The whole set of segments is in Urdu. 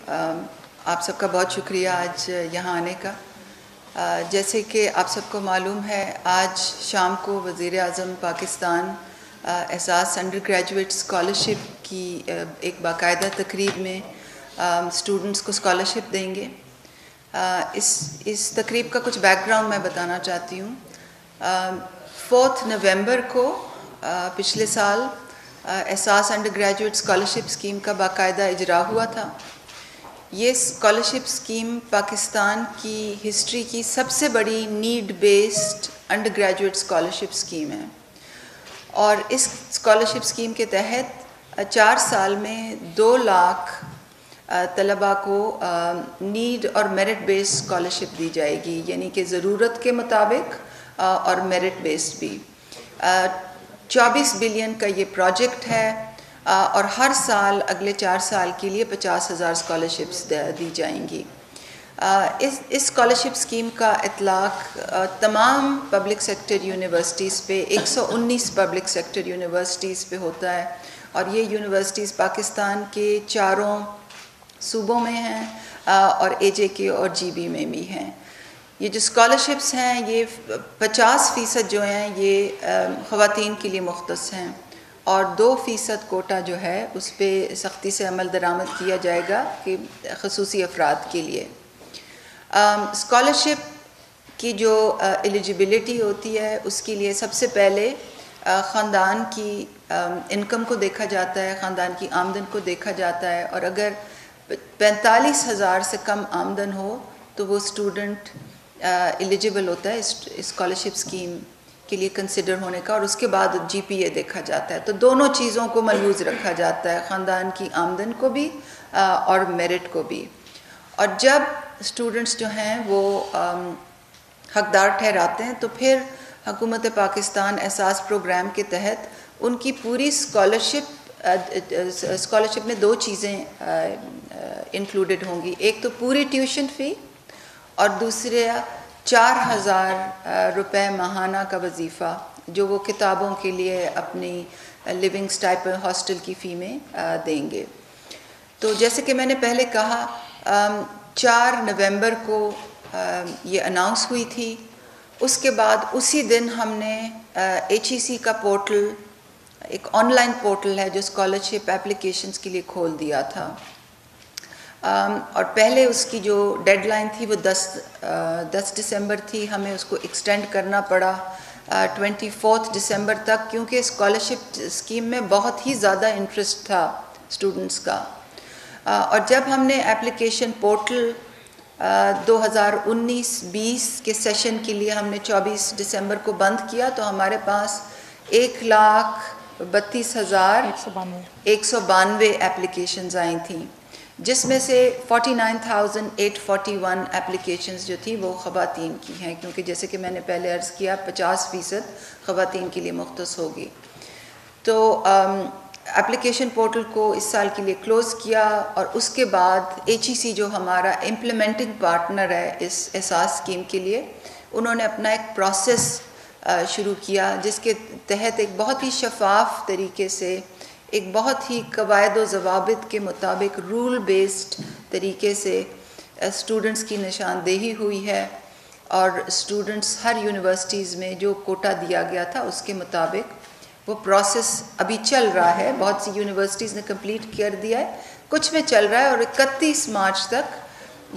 آپ سب کا بہت شکریہ آج یہاں آنے کا. جیسے کہ آپ سب کو معلوم ہے، آج شام کو وزیر اعظم پاکستان اعزاز انڈر گریجویٹ اسکالرشپ کی ایک باقاعدہ تقریب میں اسٹوڈنٹس کو اسکالرشپ دیں گے. اس تقریب کا کچھ بیک گراؤنڈ میں بتانا چاہتی ہوں. 4 نومبر کو پچھلے سال اعزاز انڈر گریجویٹ اسکالرشپ اسکیم کا باقاعدہ اجرا ہوا تھا. یہ اسکالرشپ اسکیم پاکستان کی ہسٹری کی سب سے بڑی need based under graduate scholarship scheme ہے، اور اس اسکالرشپ اسکیم کے تحت 4 سال میں 2 لاکھ طلباء کو نیڈ اور میرٹ بیسڈ اسکالرشپ دی جائے گی، یعنی کہ ضرورت کے مطابق اور میرٹ بیسڈ بھی. 24 بلین کا یہ پروجیکٹ ہے، اور ہر سال اگلے 4 سال کے لیے 50,000 اسکالرشپس دی جائیں گی. اس اسکالرشپ اسکیم کا اطلاق تمام پبلک سیکٹر یونیورسٹیز پہ 119 پبلک سیکٹر یونیورسٹیز پہ ہوتا ہے، اور یہ یونیورسٹیز پاکستان کے 4 صوبوں میں ہیں اور AJK اور GB میں بھی ہیں. یہ جو اسکالرشپس ہیں یہ 50% جو ہیں یہ خواتین کے لیے مختص ہیں، اور 2% کوٹا جو ہے اس پہ سختی سے عمل درآمد کیا جائے گا کہ خصوصی افراد کے لیے. اسکالرشپ کی جو ایلیجیبلٹی ہوتی ہے اس کے لیے سب سے پہلے خاندان کی انکم کو دیکھا جاتا ہے، خاندان کی آمدن کو دیکھا جاتا ہے، اور اگر 45,000 سے کم آمدن ہو تو وہ اسٹوڈنٹ ایلیجیبل ہوتا ہے اسکالرشپ اسکیم کے لیے کنسیڈر ہونے کا، اور اس کے بعد GPA دیکھا جاتا ہے. تو دونوں چیزوں کو ملحوظ رکھا جاتا ہے، خاندان کی آمدن کو بھی اور میرٹ کو بھی. اور جب اسٹوڈنٹس جو ہیں وہ حقدار ٹھہراتے ہیں تو پھر حکومت پاکستان احساس پروگرام کے تحت ان کی پوری اسکالرشپ میں 2 چیزیں انکلوڈڈ ہوں گی. ایک تو پوری ٹیوشن فی، اور دوسرے 4,000 روپے ماہانہ کا وظیفہ جو وہ کتابوں کے لیے اپنی لیونگ اسٹائپنڈ ہاسٹل کی فی میں دیں گے. تو جیسے کہ میں نے پہلے کہا 4 نومبر کو یہ اناؤنس ہوئی تھی. اس کے بعد اسی دن ہم نے HEC کا پورٹل، ایک آن لائن پورٹل ہے جو اسکالرشپ اپلیکیشنز کے لیے کھول دیا تھا، اور پہلے اس کی جو ڈیڈ لائن تھی وہ 10 دسمبر تھی. ہمیں اس کو ایکسٹینڈ کرنا پڑا 24 دسمبر تک، کیونکہ اسکالرشپ اسکیم میں بہت ہی زیادہ انٹرسٹ تھا اسٹوڈنٹس کا. اور جب ہم نے اپلیکیشن پورٹل 2019-20 کے سیشن کے لیے ہم نے 24 دسمبر کو بند کیا تو ہمارے پاس 1,32,192 اپلیکیشنز آئی تھیں، جس میں سے 49,841 اپلیکیشنز جو تھیں وہ خواتین کی ہیں، کیونکہ جیسے کہ میں نے پہلے عرض کیا 50% خواتین کے لیے مختص ہوگی. تو اپلیکیشن پورٹل کو اس سال کے لیے کلوز کیا، اور اس کے بعد HEC جو ہمارا امپلیمنٹنگ پارٹنر ہے اس احساس اسکیم کے لیے، انہوں نے اپنا ایک پروسیس شروع کیا جس کے تحت ایک بہت ہی شفاف طریقے سے، ایک بہت ہی قواعد و ضوابط کے مطابق رول بیسڈ طریقے سے اسٹوڈنٹس کی نشاندہی ہوئی ہے، اور اسٹوڈنٹس ہر یونیورسٹیز میں جو کوٹا دیا گیا تھا اس کے مطابق وہ پروسیس ابھی چل رہا ہے. بہت سی یونیورسٹیز نے کمپلیٹ کر دیا ہے، کچھ میں چل رہا ہے، اور 31 مارچ تک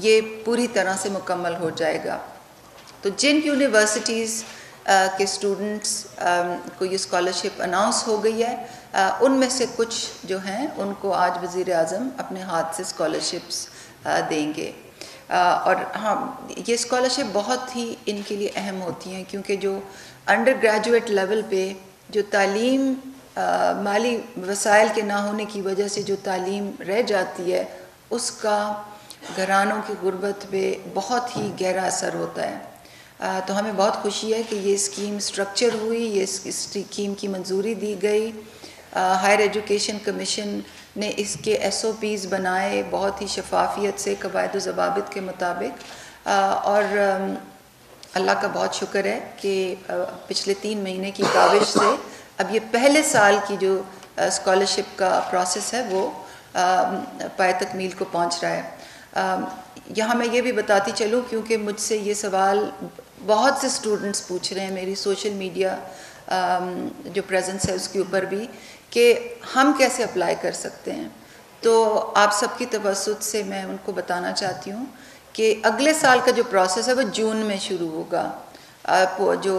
یہ پوری طرح سے مکمل ہو جائے گا. تو جن یونیورسٹیز کے اسٹوڈنٹس کو یہ اسکالرشپ اناؤنس ہو گئی ہے، ان میں سے کچھ جو ہیں ان کو آج وزیر اعظم اپنے ہاتھ سے اسکالرشپس دیں گے. اور ہاں، یہ اسکالرشپ بہت ہی ان کے لیے اہم ہوتی ہیں، کیونکہ جو انڈر گریجویٹ لیول پہ جو تعلیم مالی وسائل کے نہ ہونے کی وجہ سے جو تعلیم رہ جاتی ہے، اس کا گھرانوں کی غربت پہ بہت ہی گہرا اثر ہوتا ہے. تو ہمیں بہت خوشی ہے کہ یہ اسکیم اسٹرکچر ہوئی، یہ اسکیم کی منظوری دی گئی. ہائر ایجوکیشن کمیشن نے اس کے SOPs بنائے بہت ہی شفافیت سے، قواعد و ضوابط کے مطابق، اور اللہ کا بہت شکر ہے کہ پچھلے 3 مہینے کی کاوش سے اب یہ پہلے سال کی جو اسکالرشپ کا پروسیس ہے وہ پائے تکمیل کو پہنچ رہا ہے. یہاں میں یہ بھی بتاتی چلوں کیونکہ مجھ سے یہ سوال بہت سے اسٹوڈنٹس پوچھ رہے ہیں میری سوشل میڈیا جو پریزنس ہے اس کے اوپر بھی کہ ہم کیسے اپلائی کر سکتے ہیں. تو آپ سب کی توسط سے میں ان کو بتانا چاہتی ہوں کہ اگلے سال کا جو پروسیس ہے وہ جون میں شروع ہوگا. جو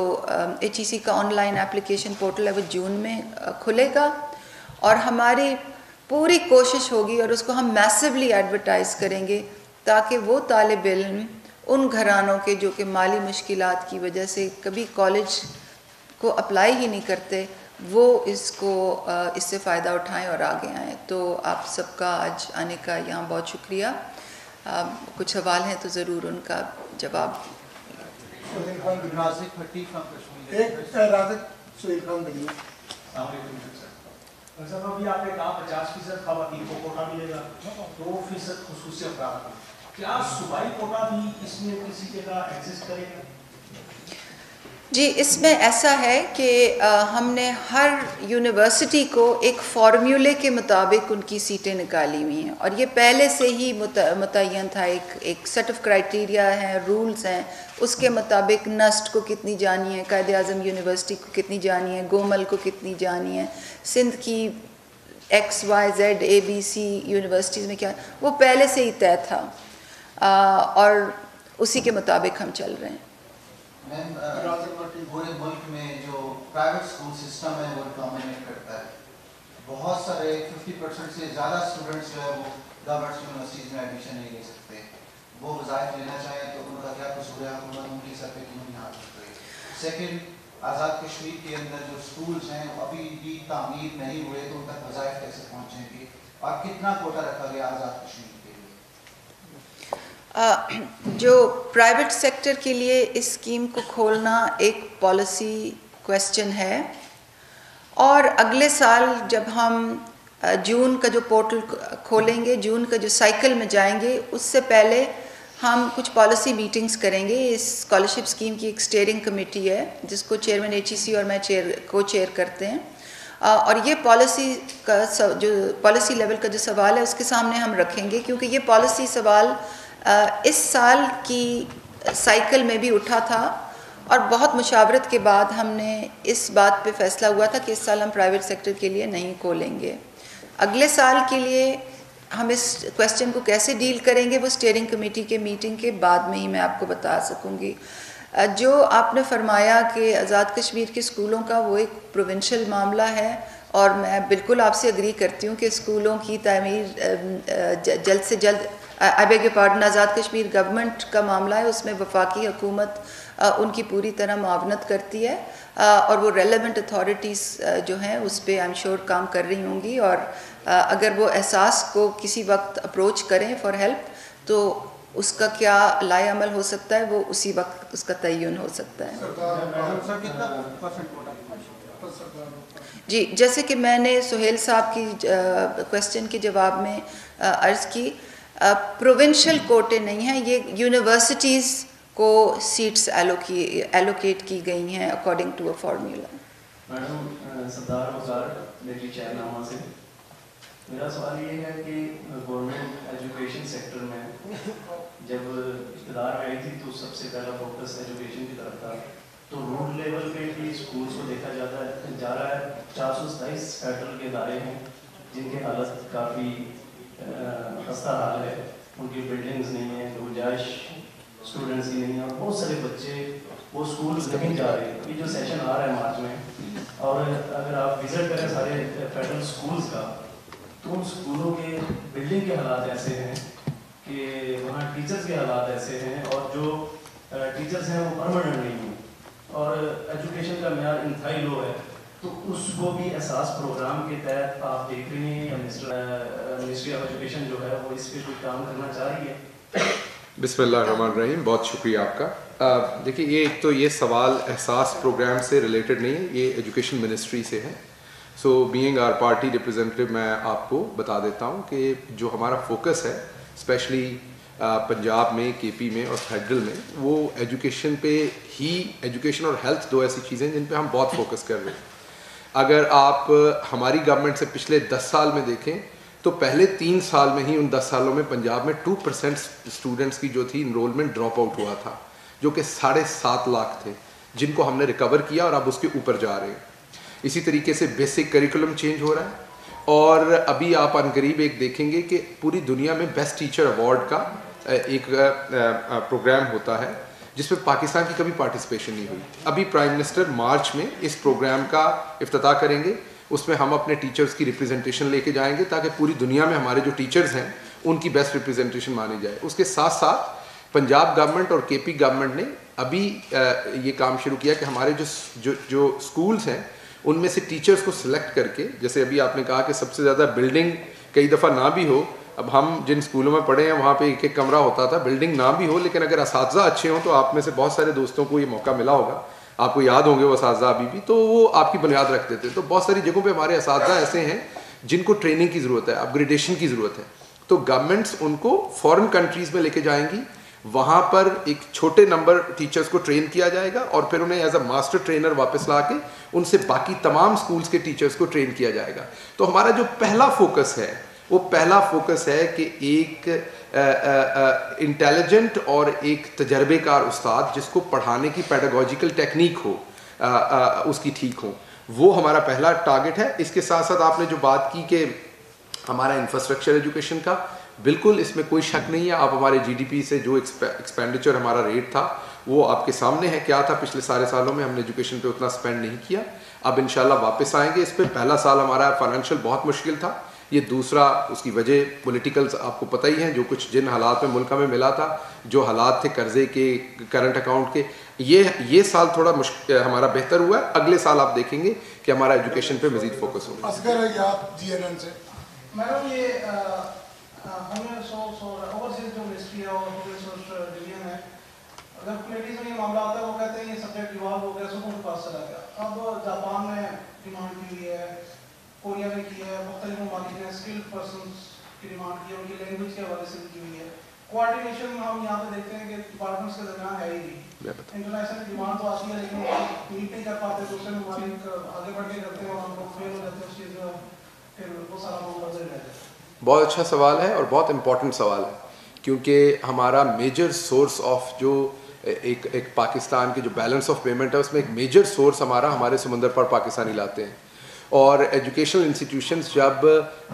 HEC کا آن لائن اپلیکیشن پورٹل ہے وہ جون میں کھلے گا اور ہماری پوری کوشش ہوگی اور اس کو ہم میسولی ایڈورٹائز کریں گے تاکہ وہ طالب علم ان گھرانوں کے جو کہ مالی مشکلات کی وجہ سے کبھی کالج کو اپلائی ہی نہیں کرتے وہ اس سے فائدہ اٹھائیں اور آگے آئیں. تو آپ سب کا آج آنے کا یہاں بہت شکریہ. کچھ سوال ہیں تو ضرور ان کا جواب. سر ابھی آپ نے کہا 50% خواتین کو کوٹا ملے گا 2% خصوصی افراد کو, کیا صوبائی کوٹا بھی اس میں کسی جگہ ایگزسٹ کرے گا؟ جی اس میں ایسا ہے کہ ہم نے ہر یونیورسٹی کو ایک فارمولے کے مطابق ان کی سیٹیں نکالی ہوئی ہیں اور یہ پہلے سے ہی متعین تھا. ایک سیٹ آف کرائٹیریا ہیں, رولز ہیں, اس کے مطابق نسٹ کو کتنی جانی ہے, قائد اعظم یونیورسٹی کو کتنی جانی ہے, گومل کو کتنی جانی ہے, سندھ کی XYZ ABC یونیورسٹیز میں کیا, وہ پہلے سے ہی طے تھا اور اسی کے مطابق ہم چل رہے ہیں. میم پورے ملک میں جو پرائیویٹ اسکول سسٹم ہے وہ ڈومینیٹ کرتا ہے. بہت سارے 50% سے زیادہ اسٹوڈنٹس جو ہے وہ گورنمنٹ یونیورسٹیز میں ایڈمیشن نہیں لے سکتے. وہ وظائف لینا چاہیں تو ان کا کیا قصور ہے, حکومت ان کی سر پہ کیوں نہیں ہاتھ رکھ رہی. سیکنڈ, آزاد کشمیر کے اندر جو اسکولس ہیں وہ ابھی بھی تعمیر نہیں ہوئے تو ان تک وظائف کیسے پہنچیں گے اور کتنا کوٹا رکھا گیا آزاد کشمیر کے لیے؟ جو پرائیویٹ سیکٹر کے لیے اس اسکیم کو کھولنا ایک پالیسی کویسچن ہے اور اگلے سال جب ہم جون کا جو پورٹل کھولیں گے, جون کا جو سائیکل میں جائیں گے, اس سے پہلے ہم کچھ پالیسی میٹنگز کریں گے. اس اسکالرشپ اسکیم کی ایک اسٹیئرنگ کمیٹی ہے جس کو چیئرمین HEC اور میں کو چیئر کرتے ہیں اور یہ پالیسی کا جو پالیسی لیول کا جو سوال ہے اس کے سامنے ہم رکھیں گے کیونکہ یہ پالیسی سوال اس سال کی سائیکل میں بھی اٹھا تھا اور بہت مشاورت کے بعد ہم نے اس بات پہ فیصلہ ہوا تھا کہ اس سال ہم پرائیویٹ سیکٹر کے لیے نہیں کھولیں گے. اگلے سال کے لیے ہم اس کویسچن کو کیسے ڈیل کریں گے وہ اسٹیئرنگ کمیٹی کے میٹنگ کے بعد میں ہی میں آپ کو بتا سکوں گی. جو آپ نے فرمایا کہ آزاد کشمیر کے اسکولوں کا وہ ایک پروونشل معاملہ ہے اور میں بالکل آپ سے اگری کرتی ہوں کہ اسکولوں کی تعمیر جلد سے جلد I beg your pardon Azad Kashmir government کا معاملہ ہے, اس میں وفاقی حکومت ان کی پوری طرح معاونت کرتی ہے اور وہ ریلیونٹ اتھارٹیز جو ہیں اس پہ آئی ایم شیور کام کر رہی ہوں گی اور اگر وہ احساس کو کسی وقت اپروچ کریں فار ہیلپ تو اس کا کیا لائے عمل ہو سکتا ہے وہ اسی وقت اس کا تعین ہو سکتا ہے. جی جیسے کہ میں نے سہیل صاحب کی کویسچن کے جواب میں عرض کی, پروونشل کوٹے نہیں ہیں, یہ یونیورسٹیز کو سیٹس ایلوکیٹ کی گئی ہیں according to a formula. Madam سردار وزار دہلی چائے نامہ سے میرا سوال یہ ہے کہ گورنمنٹ ایجوکیشن سیکٹر میں جب اقتدار میں آئی تھی تو سب سے پہلا فوکس ایجوکیشن کی طرف تھا, تو روڈ لیول پہ بھی اسکولس کو دیکھا جا رہا ہے 427 فیڈرل کے ادارے ہیں جن کی حالت کافی خستہ حال ہے, ان کی بلڈنگز نہیں ہیں, گنجائش اسٹوڈنٹس کی نہیں ہے اور بہت سارے بچے وہ اسکول نہیں جا رہے. ابھی جو سیشن آ رہا ہے مارچ میں اور اگر آپ وزٹ کریں سارے فیڈرل اسکولس کا تو ان اسکولوں کے بلڈنگ کے حالات ایسے ہیں کہ وہاں ٹیچرس کے حالات ایسے ہیں اور جو ٹیچرس ہیں وہ پرماننٹ نہیں ہیں اور ایجوکیشن کا معیار انتہائی لو ہے. تو اس کو بھی احساس پروگرام کے تحت آپ دیکھ رہے ہیں یا منسٹری آف ایجوکیشن جو ہے وہ اس پہ کوئی کام کرنا چاہ رہی ہے؟ بسم اللہ الرحمن الرحیم, بہت شکریہ آپ کا. دیکھیے یہ ایک تو یہ سوال احساس پروگرام سے ریلیٹڈ نہیں ہے, یہ ایجوکیشن منسٹری سے ہے. So being our party representative میں آپ کو بتا دیتا ہوں کہ جو ہمارا فوکس ہے اسپیشلی پنجاب میں, KP میں اور فیڈرل میں, وہ ایجوکیشن پہ ہی, ایجوکیشن اور ہیلتھ دو ایسی چیزیں جن پہ ہم بہت فوکس کر رہے ہیں. اگر آپ ہماری گورنمنٹ سے پچھلے 10 سال میں دیکھیں تو پہلے 3 سال میں ہی ان 10 سالوں میں پنجاب میں 2% اسٹوڈنٹس کی جو تھی انرولمنٹ ڈراپ آؤٹ ہوا تھا, جو کہ 7.5 لاکھ تھے, جن کو ہم نے ریکور کیا اور اب اس کے اوپر جا رہے ہیں. اسی طریقے سے بیسک کریکولم چینج ہو رہا ہے, اور ابھی آپ عنقریب ایک دیکھیں گے کہ پوری دنیا میں بیسٹ ٹیچر ایوارڈ کا ایک پروگرام ہوتا ہے جس میں پاکستان کی کبھی پارٹیسپیشن نہیں ہوئی. ابھی پرائم منسٹر مارچ میں اس پروگرام کا افتتاح کریں گے, اس میں ہم اپنے ٹیچرز کی ریپرزنٹیشن لے کے جائیں گے تاکہ پوری دنیا میں ہمارے جو ٹیچرز ہیں ان کی بیسٹ ریپرزنٹیشن مانی جائے. اس کے ساتھ ساتھ پنجاب گورنمنٹ اور کے پی گورنمنٹ نے ابھی یہ کام شروع کیا کہ ہمارے جو اسکولز ہیں ان میں سے ٹیچرز کو سلیکٹ کر کے, جیسے ابھی آپ نے کہا کہ سب سے زیادہ بلڈنگ کئی دفعہ نہ بھی ہو, اب ہم جن اسکولوں میں پڑھے ہیں وہاں پہ ایک کمرہ ہوتا تھا, بلڈنگ نہ بھی ہو لیکن اگر اساتذہ اچھے ہوں, تو آپ میں سے بہت سارے دوستوں کو یہ موقع ملا ہوگا, آپ کو یاد ہوں گے وہ اساتذہ ابھی بھی, تو وہ آپ کی بنیاد رکھ دیتے. تو بہت ساری جگہوں پہ ہمارے اساتذہ ایسے ہیں جن کو ٹریننگ کی ضرورت ہے, اپ گریڈیشن کی ضرورت ہے, تو گورنمنٹس ان کو فارن کنٹریز میں لے کے جائیں گی, وہاں پر ایک چھوٹے نمبر ٹیچرز کو ٹرین کیا جائے گا اور پھر انہیں ایز اے ماسٹر ٹرینر واپس لا کے ان سے باقی تمام اسکولز کے ٹیچرز کو ٹرین کیا جائے گا. تو ہمارا جو پہلا فوکس ہے وہ پہلا فوکس ہے کہ ایک انٹیلیجنٹ اور ایک تجربے کار استاد جس کو پڑھانے کی پیڈاگوجیکل ٹیکنیک ہو اس کی ٹھیک ہو, وہ ہمارا پہلا ٹارگٹ ہے. اس کے ساتھ ساتھ آپ نے جو بات کی کہ ہمارا انفراسٹرکچر ایجوکیشن کا, بالکل اس میں کوئی شک نہیں ہے. آپ ہمارے جی ڈی پی سے جو ایکسپینڈیچر ہمارا ریٹ تھا وہ آپ کے سامنے ہے کیا تھا. پچھلے سارے سالوں میں ہم نے ایجوکیشن پہ اتنا اسپینڈ نہیں کیا, اب انشاءاللہ واپس آئیں گے اس پہ. پہلا سال ہمارا فائنینشیل بہت مشکل تھا, یہ دوسرا اس کی وجہ پولیٹیکلز آپ کو پتہ ہی ہیں, جو کچھ جن حالات میں ملک میں ملا تھا, جو حالات تھے قرضے کے, کرنٹ اکاؤنٹ کے, یہ سال تھوڑا ہمارا بہتر ہوا ہے. اگلے سال آپ دیکھیں گے کہ ہمارا ایجوکیشن پہ مزید فوکس ہوگا. اصغر ایاب جی این این سے. میڈم یہ ہمیں اوورسیز جو منسٹری ہے اور ڈویژن ہے, اگر کمیٹیز میں یہ معاملہ آتا ہے وہ کہتے ہیں یہ سبجیکٹ ایوالو ہو گیا, سپریم کے پاس چلا گیا. اب جاپان میں ڈیمانڈ کی ہوئی ہے, کوریا میں کی ہے, مختلف ممالک نے اسکلڈ پرسنس کی ڈیمانڈ کی ہے, ان کی لینگویج کے حوالے سے بھی کی ہوئی ہے. کوآرڈینیشن ہم یہاں پہ دیکھتے ہیں کہ ڈپارٹمنٹس کے درمیان ہے ہی نہیں. انٹرنیشنل ڈیمانڈ تو آتی ہے لیکن میٹ نہیں کر پاتے, دوسرے ممالک آگے بڑھ کے کرتے ہیں اور ہم لوگ فیل ہو جاتے ہیں اس چیز میں, پھر وہ سارا معاملہ بدل جاتا ہے. بہت اچھا سوال ہے اور بہت امپورٹنٹ سوال ہے, کیونکہ ہمارا میجر سورس آف جو ایک پاکستان کے جو بیلنس آف پیمنٹ ہے اس میں ایک میجر سورس ہمارے سمندر پر پاکستانی لاتے ہیں. اور ایجوکیشنل انسٹیٹیوشنز جب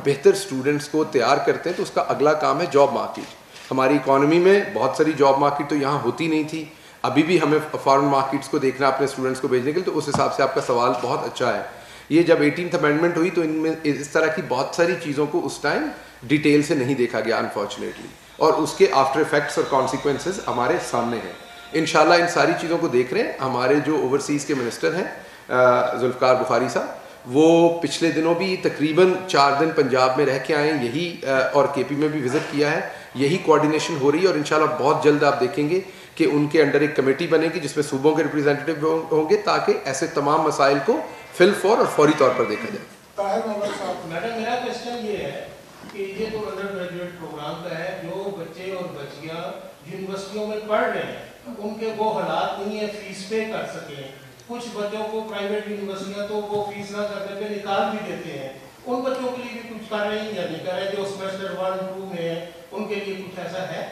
بہتر اسٹوڈنٹس کو تیار کرتے ہیں تو اس کا اگلا کام ہے جاب مارکیٹ. ہماری اکانومی میں بہت ساری جاب مارکیٹ تو یہاں ہوتی نہیں تھی, ابھی بھی ہمیں فارن مارکیٹس کو دیکھنا اپنے اسٹوڈنٹس کو بھیجنے کے لیے. تو اس حساب سے آپ کا سوال بہت اچھا ہے. یہ جب 18th امینڈمنٹ ہوئی تو ان میں اس طرح کی بہت ساری چیزوں کو اس ٹائم ڈیٹیل سے نہیں دیکھا گیا انفارچونیٹلی, اور اس کے آفٹر افیکٹس اور کانسیکوینسز ہمارے سامنے ہیں. انشاءاللہ ان ساری چیزوں کو دیکھ رہے ہیں. ہمارے جو اوورسیز کے منسٹر ہیں ذوالفقار بخاری صاحب, وہ پچھلے دنوں بھی تقریباً 4 دن پنجاب میں رہ کے آئے ہیں, یہی اور کے پی میں بھی وزٹ کیا ہے, یہی کوآرڈینیشن ہو رہی ہے. اور انشاءاللہ بہت جلد آپ دیکھیں گے کہ ان کے انڈر ایک کمیٹی بنے گی جس میں صوبوں کے ریپرزینٹیو ہوں گے, تاکہ ایسے تمام مسائل کو فل فور اور فوری طور پر دیکھا جائے. میڈم میرا کوشچن یہ ہے کہ یہ جو انڈر گریجویٹ پروگرام کا ہے, جو بچے اور بچیاں یونیورسٹیوں میں پڑھ رہے ہیں ان کے وہ حالات نہیں ہے فیس پے کر سکیں. کچھ بچوں کو پرائیویٹ یونیورسٹیاں تو وہ فیس نہ کرنے پہ نکال بھی دیتے ہیں. ان بچوں کے لیے بھی کچھ کر رہے ہیں یا نہیں کر رہے, جو سیمسٹر 1-2 میں ہیں ان کے لیے کچھ ایسا ہے؟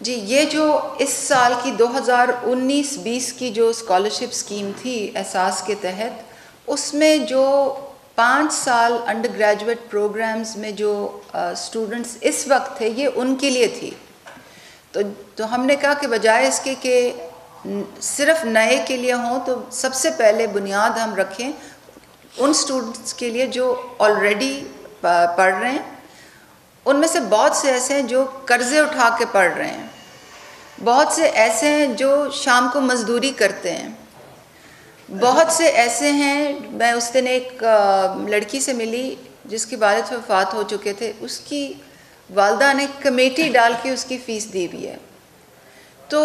جی, یہ جو اس سال کی 2019-20 کی جو اسکالرشپ اسکیم تھی احساس کے تحت, اس میں جو 5 سال انڈر گریجویٹ پروگرامز میں جو اسٹوڈنٹس اس وقت تھے یہ ان کے لیے تھی. تو ہم نے کہا کہ بجائے اس کے کہ صرف نئے کے لیے ہوں, تو سب سے پہلے بنیاد ہم رکھیں ان اسٹوڈنٹس کے لیے جو آلریڈی پڑھ رہے ہیں. ان میں سے بہت سے ایسے ہیں جو قرضے اٹھا کے پڑھ رہے ہیں, بہت سے ایسے ہیں جو شام کو مزدوری کرتے ہیں, بہت سے ایسے ہیں. میں اس دن ایک لڑکی سے ملی جس کے والد وفات ہو چکے تھے, اس کی والدہ نے کمیٹی ڈال کے اس کی فیس دی ہوئی ہے. تو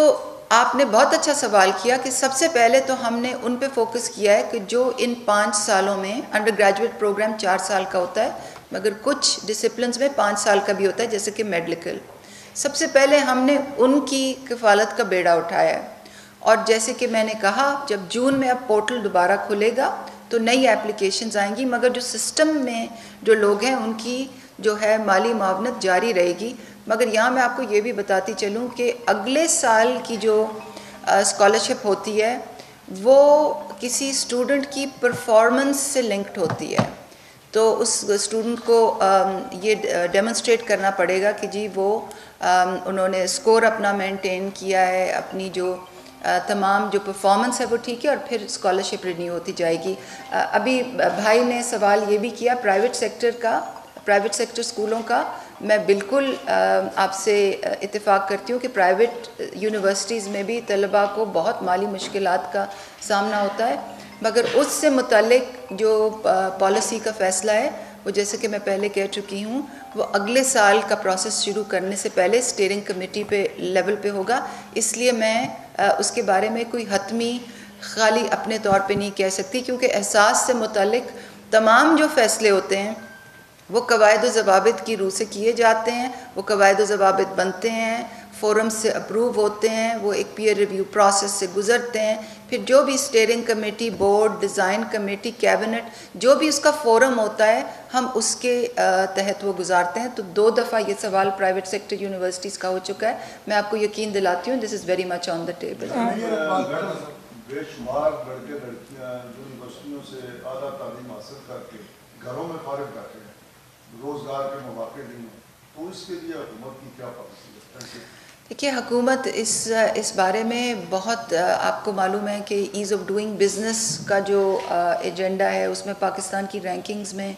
آپ نے بہت اچھا سوال کیا کہ سب سے پہلے تو ہم نے ان پہ فوکس کیا ہے کہ جو ان 5 سالوں میں انڈر گریجویٹ پروگرام 4 سال کا ہوتا ہے, مگر کچھ ڈسپلنز میں 5 سال کا بھی ہوتا ہے جیسے کہ میڈیکل. سب سے پہلے ہم نے ان کی کفالت کا بیڑا اٹھایا ہے. اور جیسے کہ میں نے کہا, جب جون میں اب پورٹل دوبارہ کھلے گا تو نئی اپلیکیشنز آئیں گی, مگر جو سسٹم میں جو لوگ ہیں ان کی جو ہے مالی معاونت جاری رہے گی. مگر یہاں میں آپ کو یہ بھی بتاتی چلوں کہ اگلے سال کی جو اسکالرشپ ہوتی ہے وہ کسی اسٹوڈنٹ کی پرفارمنس سے لنکڈ ہوتی ہے. تو اس اسٹوڈنٹ کو یہ ڈیمونسٹریٹ کرنا پڑے گا کہ جی وہ انہوں نے اسکور اپنا مینٹین کیا ہے, اپنی جو تمام جو پرفارمنس ہے وہ ٹھیک ہے, اور پھر اسکالرشپ رینیو ہوتی جائے گی. ابھی بھائی نے سوال یہ بھی کیا پرائیویٹ سیکٹر اسکولوں کا. میں بالکل آپ سے اتفاق کرتی ہوں کہ پرائیویٹ یونیورسٹیز میں بھی طلباء کو بہت مالی مشکلات کا سامنا ہوتا ہے, مگر اس سے متعلق جو پالیسی کا فیصلہ ہے وہ جیسے کہ میں پہلے کہہ چکی ہوں وہ اگلے سال کا پروسیس شروع کرنے سے پہلے اسٹیئرنگ کمیٹی پہ لیول پہ ہوگا. اس لیے میں اس کے بارے میں کوئی حتمی خالی اپنے طور پہ نہیں کہہ سکتی, کیونکہ احساس سے متعلق تمام جو فیصلے ہوتے ہیں وہ قواعد و ضوابط کی روح سے کیے جاتے ہیں. وہ قواعد و ضوابط بنتے ہیں, فورم سے اپروو ہوتے ہیں, وہ ایک پیئر ریویو پروسیس سے گزرتے ہیں, پھر جو بھی steering committee, board, design committee, cabinet, جو بھی اس کا فورم ہوتا ہے ہم اس کے تحت وہ گزارتے ہیں. تو 2 دفعہ یہ سوال پرائیویٹ سیکٹر یونیورسٹیز کا ہو چکا ہے. میں آپ کو یقین دلاتی ہوں دس is very much on the table. بے شمار لڑکے لڑکیاں یونیورسٹیوں سے اعلیٰ تعلیم حاصل کر کے گھروں میں فارغ بیٹھے ہیں, روزگار کے مواقع نہیں ہیں, تو اس کے لیے حکومت کی کیا پالیسی ہے؟ دیکھیے حکومت اس بارے میں بہت, آپ کو معلوم ہے کہ ایز آف ڈوئنگ بزنس کا جو ایجنڈا ہے اس میں پاکستان کی رینکنگز میں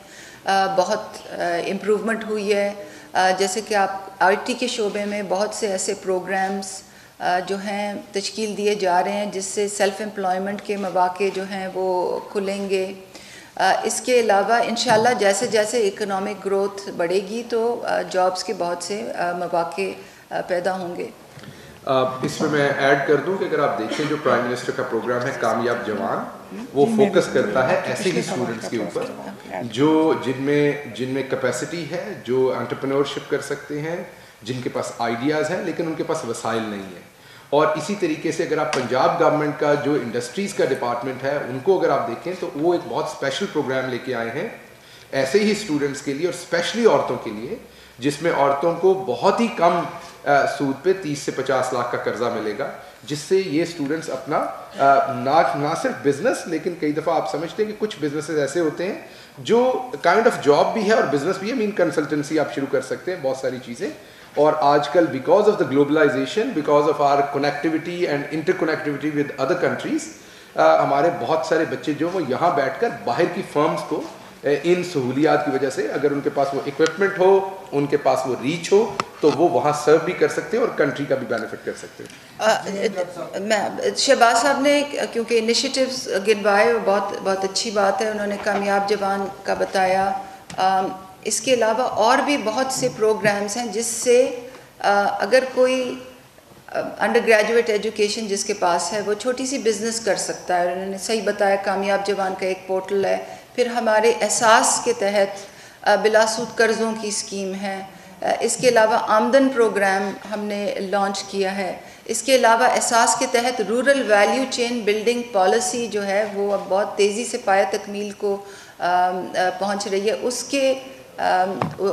بہت امپرومنٹ ہوئی ہے. جیسے کہ آپ آئی ٹی کے شعبے میں بہت سے ایسے پروگرامز جو ہیں تشکیل دیے جا رہے ہیں جس سے سیلف امپلائمنٹ کے مواقع جو ہیں وہ کھلیں گے. اس کے علاوہ انشاءاللہ جیسے جیسے اکنامک گروتھ بڑھے گی تو جابز کے بہت سے مواقع پیدا ہوں گے. اس میں میں ایڈ کر دوں کہ اگر آپ دیکھیں جو پرائم منسٹر کا پروگرام ہے کامیاب جوان, وہ فوکس کرتا ہے ایسے ہی اسٹوڈنٹس کے اوپر جو جن میں کیپیسٹی ہے, جو انٹرپرینورشپ کر سکتے ہیں, جن کے پاس آئیڈیاز ہیں لیکن ان کے پاس وسائل نہیں ہیں. اور اسی طریقے سے اگر آپ پنجاب گورنمنٹ کا جو انڈسٹریز کا ڈپارٹمنٹ ہے ان کو اگر آپ دیکھیں تو وہ ایک بہت اسپیشل پروگرام لے کے آئے ہیں ایسے ہی اسٹوڈنٹس کے لیے, اور اسپیشلی عورتوں کے لیے, جس میں عورتوں کو بہت ہی کم سود پہ 30 سے 50 لاکھ کا قرضہ ملے گا, جس سے یہ اسٹوڈنٹس اپنا نہ صرف بزنس, لیکن کئی دفعہ آپ سمجھتے ہیں کہ کچھ بزنسز ایسے ہوتے ہیں جو کائنڈ آف جاب بھی ہے اور بزنس بھی ہے, مین کنسلٹنسی آپ شروع کر سکتے ہیں, بہت ساری چیزیں. اور آج کل because of the globalization, because of our connectivity and interconnectivity with other countries, ہمارے بہت سارے بچے جو وہ یہاں بیٹھ کر باہر کی فرمز کو ان سہولیات کی وجہ سے, اگر ان کے پاس وہ اکوپمنٹ ہو, ان کے پاس وہ ریچ ہو, تو وہ وہاں سرو بھی کر سکتے ہیں اور کنٹری کا بھی بینیفٹ کر سکتے ہیں. شہباز صاحب نے کیونکہ انیشیٹیوز گنوائے, بہت اچھی بات ہے, انہوں نے کامیاب جوان کا بتایا. اس کے علاوہ اور بھی بہت سے پروگرامز ہیں جس سے اگر کوئی انڈر گریجویٹ ایجوکیشن جس کے پاس ہے وہ چھوٹی سی بزنس کر سکتا ہے. انہوں نے صحیح بتایا کامیاب جوان کا ایک پورٹل ہے, پھر ہمارے احساس کے تحت بلا سود قرضوں کی اسکیم ہے. اس کے علاوہ آمدن پروگرام ہم نے لانچ کیا ہے. اس کے علاوہ احساس کے تحت rural value chain building policy جو ہے وہ اب بہت تیزی سے پایہ تکمیل کو پہنچ رہی ہے.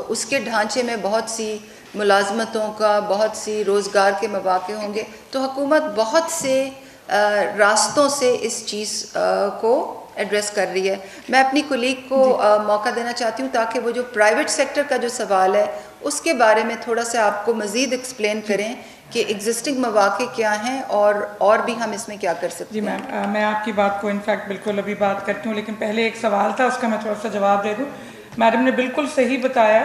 اس کے ڈھانچے میں بہت سی ملازمتوں کا, بہت سی روزگار کے مواقع ہوں گے. تو حکومت بہت سے راستوں سے اس چیز کو ایڈریس کر رہی ہے. میں اپنی کولیگ کو موقع دینا چاہتی ہوں تاکہ وہ جو پرائیویٹ سیکٹر کا جو سوال ہے اس کے بارے میں تھوڑا سا آپ کو مزید ایکسپلین کریں کہ ایگزسٹنگ مواقع کیا ہیں اور بھی ہم اس میں کیا کر سکتے ہیں. جی میم, میں آپ کی بات کو انفیکٹ بالکل ابھی بات کرتی ہوں, لیکن پہلے ایک سوال تھا اس کا میں تھوڑا سا جواب دے دوں. میڈم نے بالکل صحیح بتایا,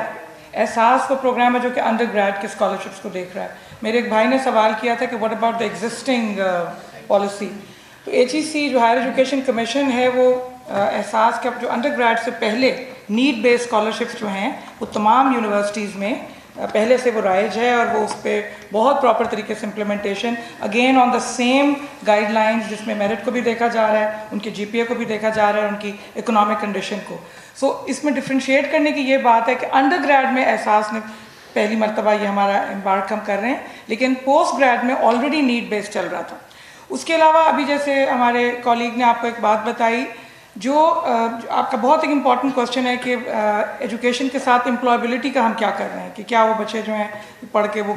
احساس وہ پروگرام ہے جو کہ انڈر گریڈ کے اسکالرشپس کو دیکھ رہا ہے. میرے ایک بھائی نے سوال کیا تھا کہ what about the existing policy. تو HEC جو ہائر ایجوکیشن کمیشن ہے وہ احساس کا جو انڈر گریڈ سے پہلے نیڈ بیس اسکالرشپس جو ہیں وہ تمام یونیورسٹیز میں پہلے سے وہ رائج ہے, اور وہ اس پہ بہت پراپر طریقے سے implementation again on the same guide lines, جس میں میرٹ کو بھی دیکھا جا رہا ہے, ان کے GPA کو بھی دیکھا جا رہا ہے, ان کی اکنامک کنڈیشن کو. سو اس میں ڈفرینشیٹ کرنے کی یہ بات ہے کہ انڈر گریڈ میں احساس نے پہلی مرتبہ یہ ہمارا امبارک ہم کر رہے ہیں, لیکن پوسٹ گریڈ میں آلریڈی نیڈ بیس چل رہا تھا. اس کے علاوہ ابھی جیسے ہمارے کولیگ نے آپ کو ایک بات بتائی, جو آپ کا بہت ایک امپورٹنٹ کوشچن ہے کہ ایجوکیشن کے ساتھ امپلائبلٹی کا ہم کیا کر رہے ہیں, کہ کیا وہ بچے جو ہیں پڑھ کے وہ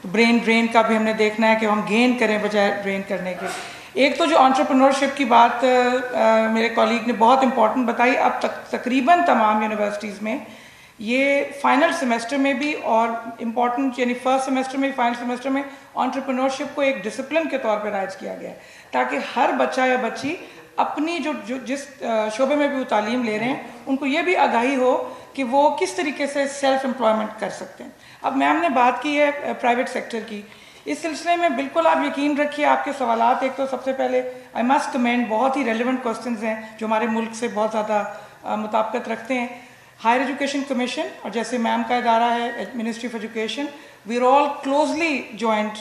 برین ڈرین کا بھی ہم نے دیکھنا ہے کہ ہم گین کریں بجائے ڈرین کرنے کے. ایک تو جو انٹرپرنورشپ کی بات میرے کولیگ نے بہت امپورٹنٹ بتائی, اب تک تقریباً تمام یونیورسٹیز میں یہ فائنل سیمسٹر میں بھی اور امپورٹنٹ یعنی فرسٹ سیمسٹر میں فائنل سیمسٹر میں انٹرپرنورشپ کو ایک ڈسپلن کے طور پہ رائج کیا گیا ہے, تاکہ ہر بچہ یا بچی اپنی جو جس شعبے میں بھی وہ تعلیم لے رہے ہیں ان کو یہ بھی آگاہی ہو کہ وہ کس طریقے سے سیلف امپلائمنٹ کر سکتے ہیں. اب میم نے بات کی ہے پرائیویٹ سیکٹر کی, اس سلسلے میں بالکل آپ یقین رکھیے آپ کے سوالات, ایک تو سب سے پہلے آئی مسٹ کمینٹ بہت ہی ریلیونٹ کوسچنز ہیں جو ہمارے ملک سے بہت زیادہ مطابقت رکھتے ہیں. ہائر ایجوکیشن کمیشن اور جیسے میم کا ادارہ ہے ministry of education, we are all closely joint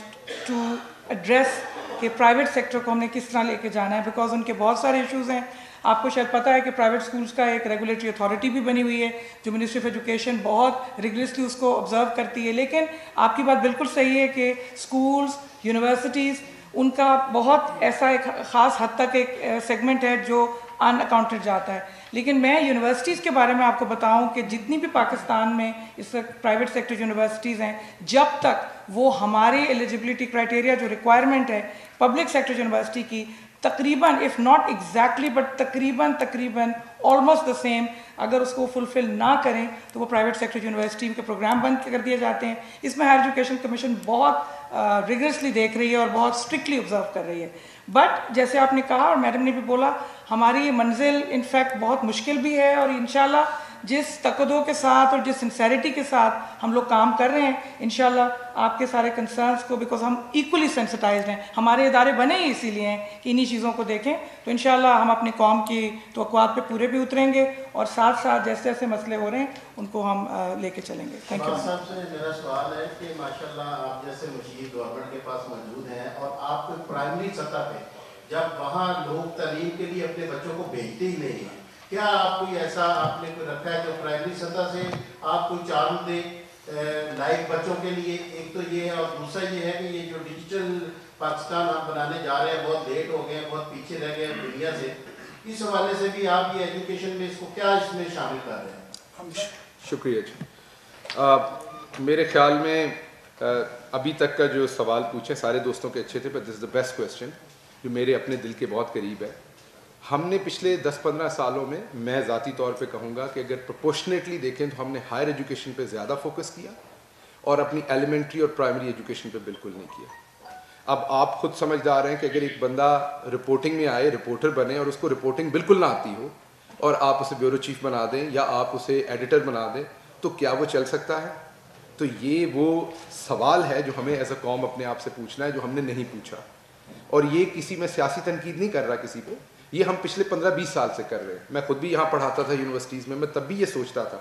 to address کہ پرائیویٹ سیکٹر کو ہم نے کس طرح لے کے جانا ہے, بیکاز ان کے بہت سارے ایشوز ہیں. آپ کو شاید پتہ ہے کہ پرائیویٹ سکولز کا ایک ریگولیٹری اتھارٹی بھی بنی ہوئی ہے جو منسٹری آف ایجوکیشن بہت ریگولسلی اس کو آبزرو کرتی ہے. لیکن آپ کی بات بالکل صحیح ہے کہ اسکولز, یونیورسٹیز, ان کا بہت ایسا ایک خاص حد تک ایک سیگمنٹ ہے جو ان اکاؤنٹڈ جاتا ہے. لیکن میں یونیورسٹیز کے بارے میں آپ کو بتاؤں کہ جتنی بھی پاکستان میں اس وقت پرائیویٹ سیکٹر یونیورسٹیز ہیں, جب تک وہ ہماری ایلیجبلٹی کرائٹیریا جو ریکوائرمنٹ ہے پبلک سیکٹر یونیورسٹی کی تقریباً اف ناٹ ایگزیکٹلی بٹ تقریباً آلموسٹ دا سیم, اگر اس کو فلفل نہ کریں تو وہ پرائیویٹ سیکٹر یونیورسٹی کے پروگرام بند کر دیے جاتے ہیں. اس میں ہائر ایجوکیشن کمیشن بہت ریگرسلی دیکھ رہی ہے اور بہت اسٹرکٹلی آبزرو کر رہی ہے. بٹ جیسے آپ نے کہا اور میڈم نے بھی بولا, ہماری یہ منزل انفیکٹ بہت مشکل بھی ہے, اور انشاءاللہ جس تقدو کے ساتھ اور جس سنسیریٹی کے ساتھ ہم لوگ کام کر رہے ہیں, انشاءاللہ آپ کے سارے کنسرنس کو, بیکاز ہم ایکولی سینسٹائزڈ ہیں, ہمارے ادارے بنے ہی اسی لیے ہیں کہ انہی چیزوں کو دیکھیں, تو انشاءاللہ ہم اپنی قوم کی توقعات پہ پورے بھی اتریں گے اور ساتھ ساتھ جیسے جیسے مسئلے ہو رہے ہیں ان کو ہم لے کے چلیں گے. Thank you. صاحب سے میرا سوال ہے کہ ماشاءاللہ آپ جیسے مشیر گورنمنٹ کے پاس موجود ہیں اور آپ کو پرائمری سطح پہ جب وہاں لوگ تعلیم کے لیے اپنے بچوں کو بھیجتے ہی نہیں ہیں, کیا آپ کوئی ایسا آپ نے کوئی رکھا ہے جو پرائمری سطح سے آپ کوئی چارم دے لائق بچوں کے لیے؟ ایک تو یہ ہے, اور دوسرا یہ ہے کہ یہ جو ڈیجیٹل پاکستان آپ بنانے جا رہے ہیں بہت لیٹ ہو گئے ہیں, بہت پیچھے رہ گئے ہیں دنیا سے, اس حوالے سے بھی آپ یہ ایجوکیشن میں اس کو کیا اس میں شامل کر رہے ہیں؟ شکریہ جی. میرے خیال میں ابھی تک کا جو سوال پوچھے سارے دوستوں کے اچھے تھے, but this is the best question جو میرے اپنے دل کے بہت قریب ہے. ہم نے پچھلے 10-15 سالوں میں ذاتی طور پہ کہوں گا کہ اگر پروپورشنیٹلی دیکھیں تو ہم نے ہائر ایجوکیشن پہ زیادہ فوکس کیا اور اپنی ایلیمنٹری اور پرائمری ایجوکیشن پہ بالکل نہیں کیا. اب آپ خود سمجھدار ہیں کہ اگر ایک بندہ رپورٹنگ میں آئے, رپورٹر بنے اور اس کو رپورٹنگ بالکل نہ آتی ہو اور آپ اسے بیورو چیف بنا دیں یا آپ اسے ایڈیٹر بنا دیں تو کیا وہ چل سکتا ہے؟ تو یہ وہ سوال ہے جو ہمیں ایز اے قوم اپنے آپ سے پوچھنا ہے, جو ہم نے نہیں پوچھا. اور یہ کسی میں سیاسی تنقید نہیں کر رہا کسی پہ, یہ ہم پچھلے 15-20 سال سے کر رہے ہیں. میں خود بھی یہاں پڑھاتا تھا یونیورسٹیز میں تب بھی یہ سوچتا تھا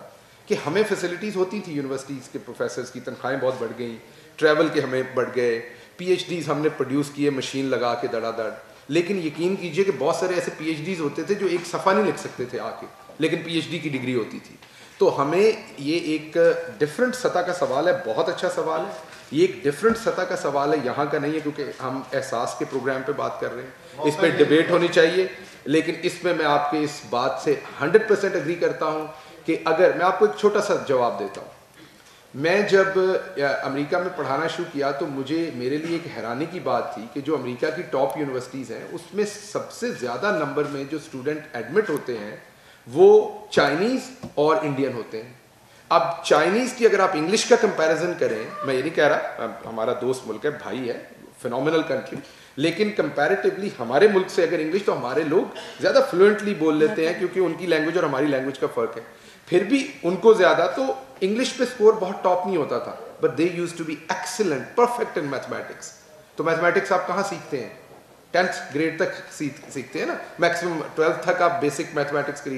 کہ ہمیں فیسلٹیز ہوتی تھی, یونیورسٹیز کے پروفیسرز کی تنخواہیں بہت بڑھ گئیں, ٹریول کے ہمیں بڑھ گئے, پی ایچ ڈیز ہم نے پروڈیوس کیے مشین لگا کے دڑا دڑ. لیکن یقین کیجئے کہ بہت سارے ایسے پی ایچ ڈیز ہوتے تھے جو ایک صفحہ نہیں لکھ سکتے تھے آ کے, لیکن پی ایچ ڈی کی ڈگری ہوتی تھی. تو ہمیں یہ ایک ڈفرینٹ سطح کا سوال ہے, بہت اچھا سوال ہے. یہ ایک ڈفرینٹ سطح کا سوال ہے, یہاں کا نہیں ہے, کیونکہ ہم احساس کے پروگرام پہ بات کر رہے ہیں, اس پہ ڈبیٹ ہونی چاہیے. لیکن اس میں میں آپ کے اس بات سے 100% اگری کرتا ہوں کہ اگر میں آپ کو ایک چھوٹا سا جواب دیتا ہوں. میں جب امریکہ میں پڑھانا شروع کیا تو میرے لیے ایک حیرانی کی بات تھی کہ جو امریکہ کی ٹاپ یونیورسٹیز ہیں اس میں سب سے زیادہ نمبر میں جو اسٹوڈنٹ ایڈمٹ ہوتے ہیں وہ چائنیز اور انڈین ہوتے ہیں. اب چائنیز کی اگر آپ انگلش کا کمپیریزن کریں, میں یہ نہیں کہہ رہا, ہمارا دوست ملک ہے, بھائی ہے, فینومینل کنٹری, لیکن کمپیریٹیولی ہمارے ملک سے اگر انگلش تو ہمارے لوگ زیادہ فلوئنٹلی بول لیتے ہیں کیونکہ ان کی لینگویج اور ہماری لینگویج کا فرق ہے. پھر بھی ان کو زیادہ تو انگلش پہ اسکور بہت ٹاپ نہیں ہوتا تھا, but they use to be excellent perfect in mathematics. تو میتھمیٹکس آپ کہاں سیکھتے ہیں؟ 10th گریڈ تک سیکھتے ہیں نا, میکسیمم 12th تک آپ بیسک میتھمیٹکس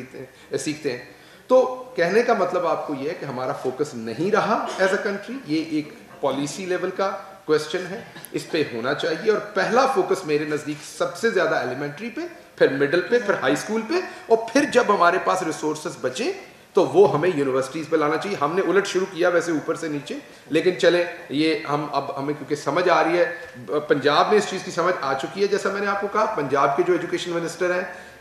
سیکھتے ہیں. تو کہنے کا مطلب آپ کو یہ ہے کہ ہمارا فوکس نہیں رہا ایز اے کنٹری. یہ ایک پالیسی لیول کا کویسچن ہے, اس پہ ہونا چاہیے. اور پہلا فوکس میرے نزدیک سب سے زیادہ ایلیمنٹری پہ, پھر مڈل پہ, پھر ہائی اسکول پہ, اور پھر جب ہمارے پاس ریسورسز بچے تو وہ ہمیں یونیورسٹیز پہ لانا چاہیے. ہم نے الٹ شروع کیا ویسے اوپر سے نیچے, لیکن چلیں یہ اب ہمیں کیونکہ سمجھ آ رہی ہے, پنجاب میں اس چیز کی سمجھ آ چکی ہے. جیسا میں نے آپ کو کہا, پنجاب کے جو ایجوکیشن منسٹر ہیں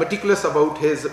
meticulous about his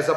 as a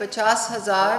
50,000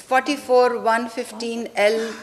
44-115L